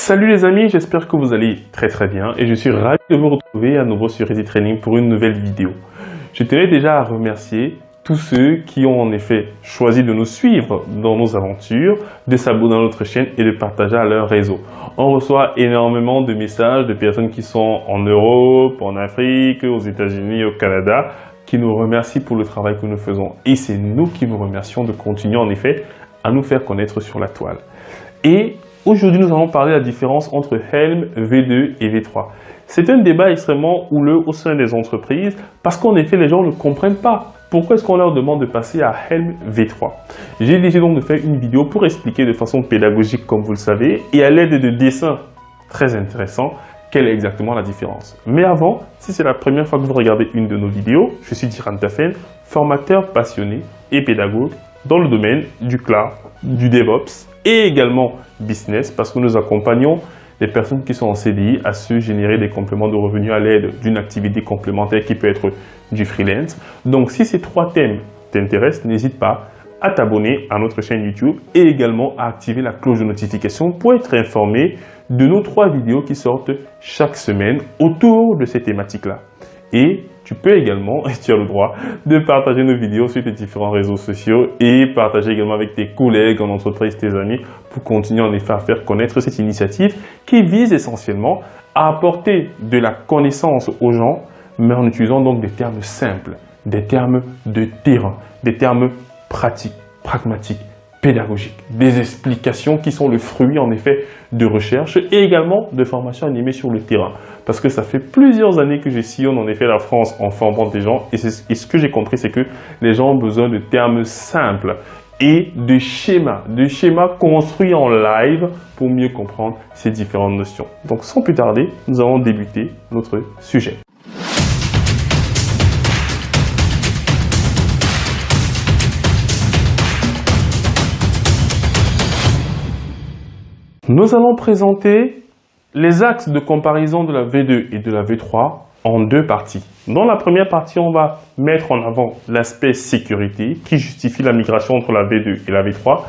Salut les amis, j'espère que vous allez très bien et je suis ravi de vous retrouver à nouveau sur Easy Training pour une nouvelle vidéo. Je tenais déjà à remercier tous ceux qui ont en effet choisi de nous suivre dans nos aventures, de s'abonner à notre chaîne et de partager à leur réseau. On reçoit énormément de messages de personnes qui sont en Europe, en Afrique, aux États-Unis, au Canada, qui nous remercient pour le travail que nous faisons. Et c'est nous qui vous remercions de continuer en effet à nous faire connaître sur la toile. Et aujourd'hui, nous allons parler de la différence entre Helm V2 et V3. C'est un débat extrêmement houleux au sein des entreprises parce qu'en effet, les gens ne comprennent pas. Pourquoi est-ce qu'on leur demande de passer à Helm V3? J'ai décidé donc de faire une vidéo pour expliquer de façon pédagogique, comme vous le savez, et à l'aide de dessins très intéressants, quelle est exactement la différence. Mais avant, si c'est la première fois que vous regardez une de nos vidéos, je suis Diran Tafen, formateur passionné et pédagogue dans le domaine du cloud, du DevOps et également business parce que nous accompagnons les personnes qui sont en CDI à se générer des compléments de revenus à l'aide d'une activité complémentaire qui peut être du freelance. Donc si ces trois thèmes t'intéressent, n'hésite pas à t'abonner à notre chaîne YouTube et également à activer la cloche de notification pour être informé de nos 3 vidéos qui sortent chaque semaine autour de ces thématiques-là. Et tu peux également, et tu as le droit, de partager nos vidéos sur tes différents réseaux sociaux et partager également avec tes collègues en entreprise, tes amis, pour continuer en effet à faire connaître cette initiative qui vise essentiellement à apporter de la connaissance aux gens, mais en utilisant donc des termes simples, des termes de terrain, des termes pratiques, pragmatiques, pédagogiques, des explications qui sont le fruit en effet de recherche et également de formations animées sur le terrain. Parce que ça fait plusieurs années que je sillonne en effet la France en formant des gens et ce que j'ai compris, c'est que les gens ont besoin de termes simples et de schémas construits en live pour mieux comprendre ces différentes notions. Donc sans plus tarder, nous allons débuter notre sujet. Nous allons présenter les axes de comparaison de la V2 et de la V3 en 2 parties. Dans la première partie, on va mettre en avant l'aspect sécurité qui justifie la migration entre la V2 et la V3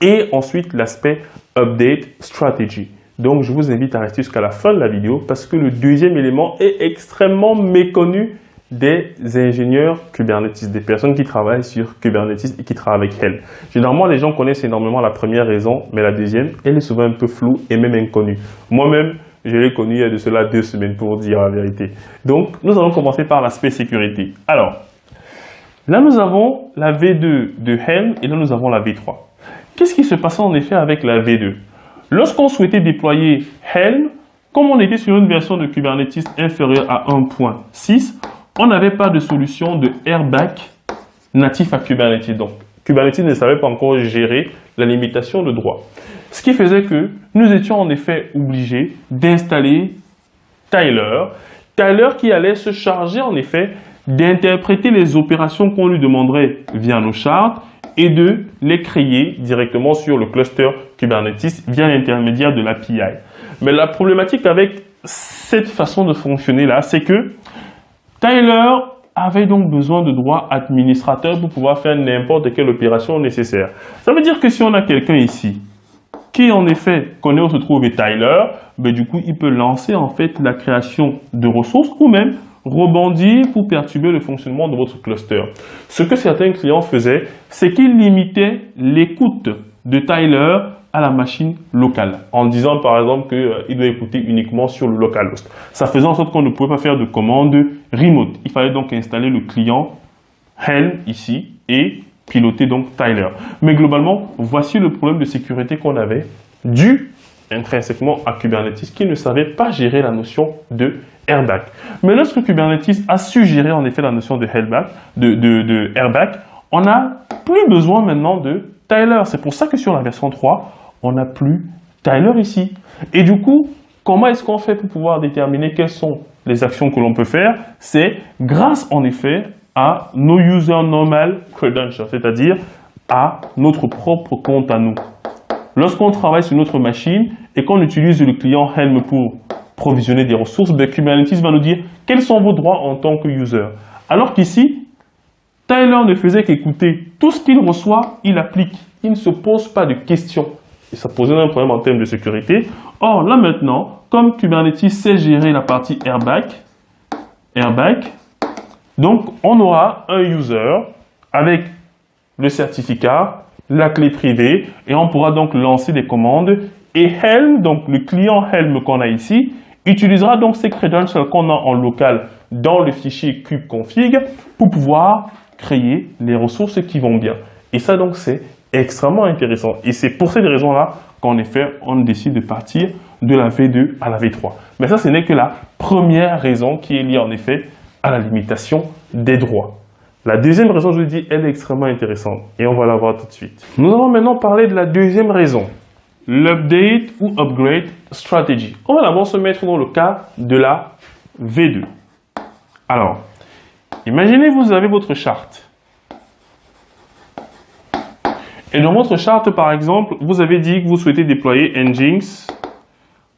et ensuite l'aspect update strategy. Donc, je vous invite à rester jusqu'à la fin de la vidéo parce que le deuxième élément est extrêmement méconnu des ingénieurs Kubernetes, des personnes qui travaillent sur Kubernetes et qui travaillent avec Helm. Généralement, les gens connaissent énormément la première raison, mais la deuxième, elle est souvent un peu floue et même inconnue. Moi-même, je l'ai connue il y a de cela 2 semaines pour dire la vérité. Donc, nous allons commencer par l'aspect sécurité. Alors, là, nous avons la V2 de Helm et là, nous avons la V3. Qu'est-ce qui se passait en effet avec la V2? Lorsqu'on souhaitait déployer Helm, comme on était sur une version de Kubernetes inférieure à 1.6, on n'avait pas de solution de airbag natif à Kubernetes. Donc, Kubernetes ne savait pas encore gérer la limitation de droit. Ce qui faisait que nous étions en effet obligés d'installer Tyler. Tyler qui allait se charger en effet d'interpréter les opérations qu'on lui demanderait via nos chartes et de les créer directement sur le cluster Kubernetes via l'intermédiaire de l'API. Mais la problématique avec cette façon de fonctionner là, c'est que Tyler avait donc besoin de droits administrateurs pour pouvoir faire n'importe quelle opération nécessaire. Ça veut dire que si on a quelqu'un ici qui en effet connaît où se trouve Tyler, ben du coup il peut lancer en fait la création de ressources ou même rebondir pour perturber le fonctionnement de votre cluster. Ce que certains clients faisaient, c'est qu'ils limitaient l'écoute de Tyler à la machine locale, en disant par exemple qu'il doit écouter uniquement sur le localhost. Ça faisait en sorte qu'on ne pouvait pas faire de commande remote. Il fallait donc installer le client Helm ici et piloter donc Tyler. Mais globalement, voici le problème de sécurité qu'on avait dû intrinsèquement à Kubernetes qui ne savait pas gérer la notion de airbag. Mais lorsque Kubernetes a su gérer en effet la notion de airbag, on n'a plus besoin maintenant de Tyler. C'est pour ça que sur la version 3, on n'a plus Tyler ici. Et du coup, comment est-ce qu'on fait pour pouvoir déterminer quelles sont les actions que l'on peut faire? C'est grâce en effet à nos user normal credentials, c'est-à-dire à notre propre compte à nous. Lorsqu'on travaille sur notre machine et qu'on utilise le client Helm pour provisionner des ressources, ben Kubernetes va nous dire quels sont vos droits en tant que user. Alors qu'ici, Tyler ne faisait qu'écouter tout ce qu'il reçoit, il applique. Il ne se pose pas de questions. Et ça posait un problème en termes de sécurité. Or, là maintenant, comme Kubernetes sait gérer la partie airbag, donc on aura un user avec le certificat, la clé privée, et on pourra donc lancer des commandes. Et Helm, donc le client Helm qu'on a ici, utilisera donc ces credentials qu'on a en local dans le fichier kubeconfig pour pouvoir créer les ressources qui vont bien. Et ça donc c'est extrêmement intéressant. Et c'est pour cette raison-là qu'en effet on décide de partir de la V2 à la V3. Mais ça ce n'est que la première raison qui est liée en effet à la limitation des droits. La deuxième raison, je vous dis, elle est extrêmement intéressante et on va la voir tout de suite. Nous allons maintenant parler de la deuxième raison, l'update ou upgrade strategy. On va d'abord se mettre dans le cas de la V2. Alors, imaginez vous avez votre charte. Et dans votre charte, par exemple, vous avez dit que vous souhaitez déployer Nginx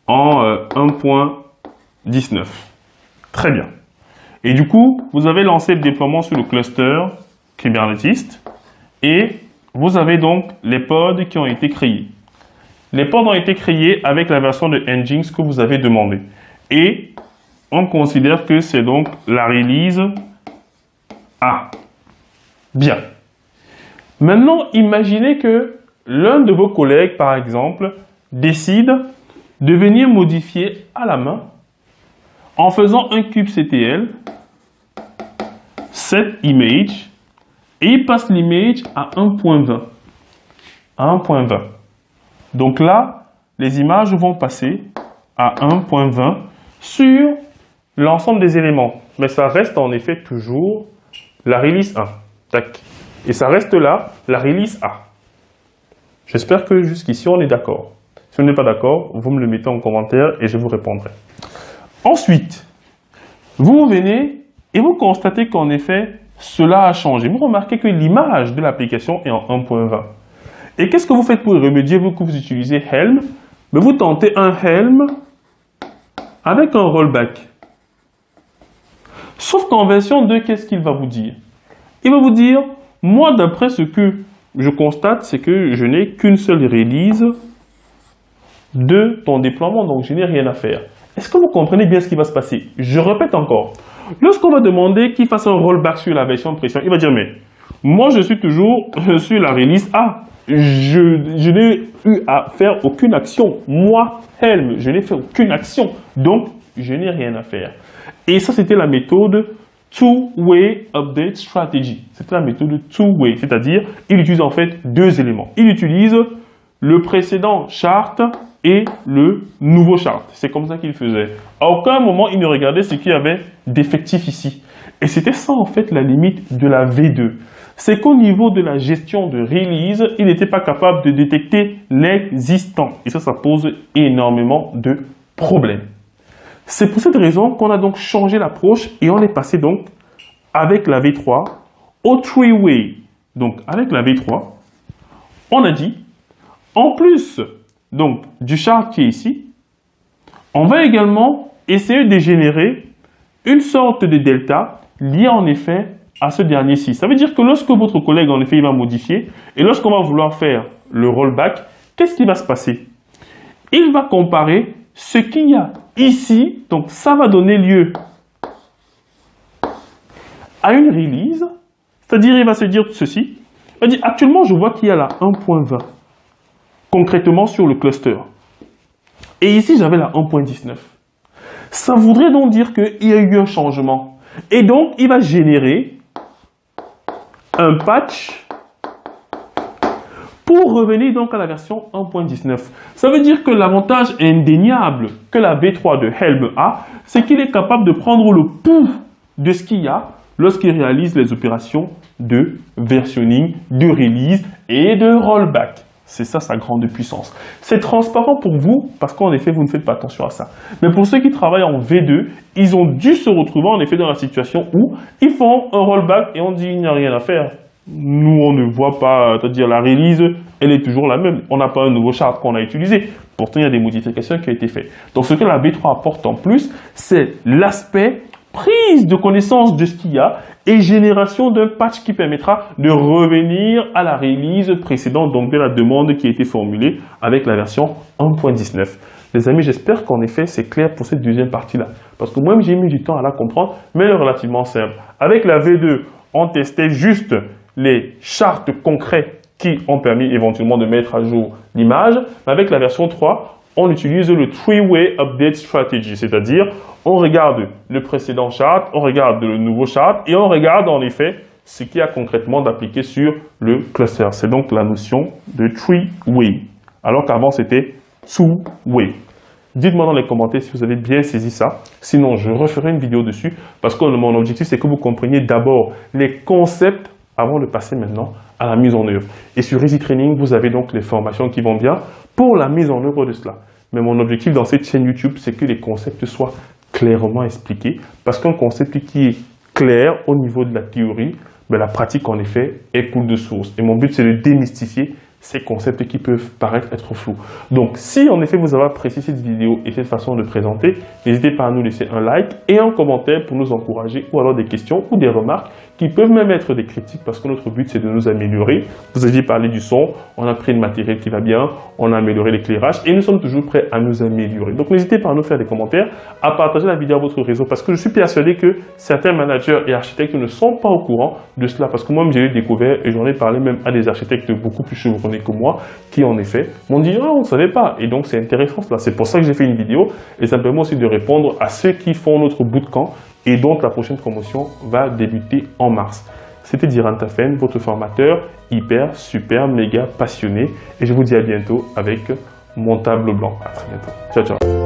en 1.19. Très bien. Et du coup, vous avez lancé le déploiement sur le cluster Kubernetes et vous avez donc les pods qui ont été créés. Les pods ont été créés avec la version de Nginx que vous avez demandé. Et on considère que c'est donc la release A. Bien. Maintenant, imaginez que l'un de vos collègues, par exemple, décide de venir modifier à la main en faisant un kubectl set image et il passe l'image à 1.20. À 1.20. Donc là, les images vont passer à 1.20 sur l'ensemble des éléments. Mais ça reste en effet toujours la release 1. Tac. Et ça reste là, la release A. J'espère que jusqu'ici on est d'accord. Si on n'est pas d'accord, vous me le mettez en commentaire et je vous répondrai. Ensuite, vous venez et vous constatez qu'en effet, cela a changé. Vous remarquez que l'image de l'application est en 1.20. Et qu'est-ce que vous faites pour y remédier, vous que vous utilisez Helm? Mais vous tentez un Helm avec un rollback. Sauf qu'en version 2, qu'est-ce qu'il va vous dire? Il va vous dire, moi d'après ce que je constate, c'est que je n'ai qu'une seule release de ton déploiement, donc je n'ai rien à faire. Est-ce que vous comprenez bien ce qui va se passer? Je répète encore. Lorsqu'on va demander qu'il fasse un rollback sur la version précédente, il va dire, mais moi je suis toujours sur la release A. Je n'ai eu à faire aucune action. Moi, Helm, je n'ai fait aucune action. Donc, je n'ai rien à faire. Et ça, c'était la méthode Two-Way Update Strategy. C'était la méthode Two-Way, c'est-à-dire, il utilise en fait deux éléments. Il utilise le précédent chart et le nouveau chart. C'est comme ça qu'il faisait. À aucun moment, il ne regardait ce qu'il y avait d'effectif ici. Et c'était ça, en fait, la limite de la V2. C'est qu'au niveau de la gestion de release, il n'était pas capable de détecter l'existant. Et ça pose énormément de problèmes. C'est pour cette raison qu'on a donc changé l'approche et on est passé donc avec la V3 au three-way. Donc avec la V3, on a dit, en plus donc du chart qui est ici, on va également essayer de générer une sorte de delta liée en effet à ce dernier-ci. Ça veut dire que lorsque votre collègue en effet il va modifier et lorsqu'on va vouloir faire le rollback, qu'est-ce qui va se passer? Il va comparer ce qu'il y a ici, donc ça va donner lieu à une release, c'est-à-dire il va se dire ceci, il va dire actuellement je vois qu'il y a là 1.20 concrètement sur le cluster et ici j'avais la 1.19. Ça voudrait donc dire qu'il y a eu un changement et donc il va générer un patch pour revenir donc à la version 1.19. Ça veut dire que l'avantage indéniable que la V3 de Helm a, c'est qu'il est capable de prendre le pouls de ce qu'il y a lorsqu'il réalise les opérations de versionning, de release et de rollback. C'est ça sa grande puissance. C'est transparent pour vous parce qu'en effet, vous ne faites pas attention à ça. Mais pour ceux qui travaillent en V2, ils ont dû se retrouver en effet dans la situation où ils font un rollback et on dit il n'y a rien à faire. Nous, on ne voit pas, c'est-à-dire la release, elle est toujours la même. On n'a pas un nouveau chart qu'on a utilisé. Pourtant, il y a des modifications qui ont été faites. Donc, ce que la V3 apporte en plus, c'est l'aspect prise de connaissance de ce qu'il y a et génération d'un patch qui permettra de revenir à la release précédente, donc de la demande qui a été formulée avec la version 1.19. Les amis, j'espère qu'en effet, c'est clair pour cette deuxième partie-là. Parce que moi-même, j'ai mis du temps à la comprendre, mais elle est relativement simple. Avec la V2, on testait juste les chartes concrètes qui ont permis éventuellement de mettre à jour l'image. Avec la version 3, on utilise le Three-Way Update Strategy, c'est-à-dire on regarde le précédent chart, on regarde le nouveau chart et on regarde en effet ce qu'il y a concrètement d'appliqué sur le cluster. C'est donc la notion de Three-Way, alors qu'avant c'était Two-Way. Dites-moi dans les commentaires si vous avez bien saisi ça. Sinon, je referai une vidéo dessus parce que mon objectif, c'est que vous compreniez d'abord les concepts avant de passer maintenant à la mise en œuvre. Et sur Easy Training, vous avez donc les formations qui vont bien pour la mise en œuvre de cela. Mais mon objectif dans cette chaîne YouTube, c'est que les concepts soient clairement expliqués parce qu'un concept qui est clair au niveau de la théorie, mais la pratique en effet est cool de source. Et mon but, c'est de démystifier ces concepts qui peuvent paraître être flous. Donc, si en effet vous avez apprécié cette vidéo et cette façon de présenter, n'hésitez pas à nous laisser un like et un commentaire pour nous encourager ou alors des questions ou des remarques qui peuvent même être des critiques parce que notre but c'est de nous améliorer. Vous aviez parlé du son, on a pris le matériel qui va bien, on a amélioré l'éclairage et nous sommes toujours prêts à nous améliorer. Donc, n'hésitez pas à nous faire des commentaires, à partager la vidéo à votre réseau parce que je suis persuadé que certains managers et architectes ne sont pas au courant de cela parce que moi-même j'ai eu découvert et j'en ai parlé même à des architectes beaucoup plus chevronnés que moi qui en effet m'ont dit ah on ne savait pas et donc c'est intéressant cela, c'est pour ça que j'ai fait une vidéo et ça me permet aussi de répondre à ceux qui font notre bootcamp et donc la prochaine promotion va débuter en mars. C'était Diran Tafen, votre formateur hyper, super, méga passionné et je vous dis à bientôt avec mon tableau blanc. À très bientôt. Ciao, ciao.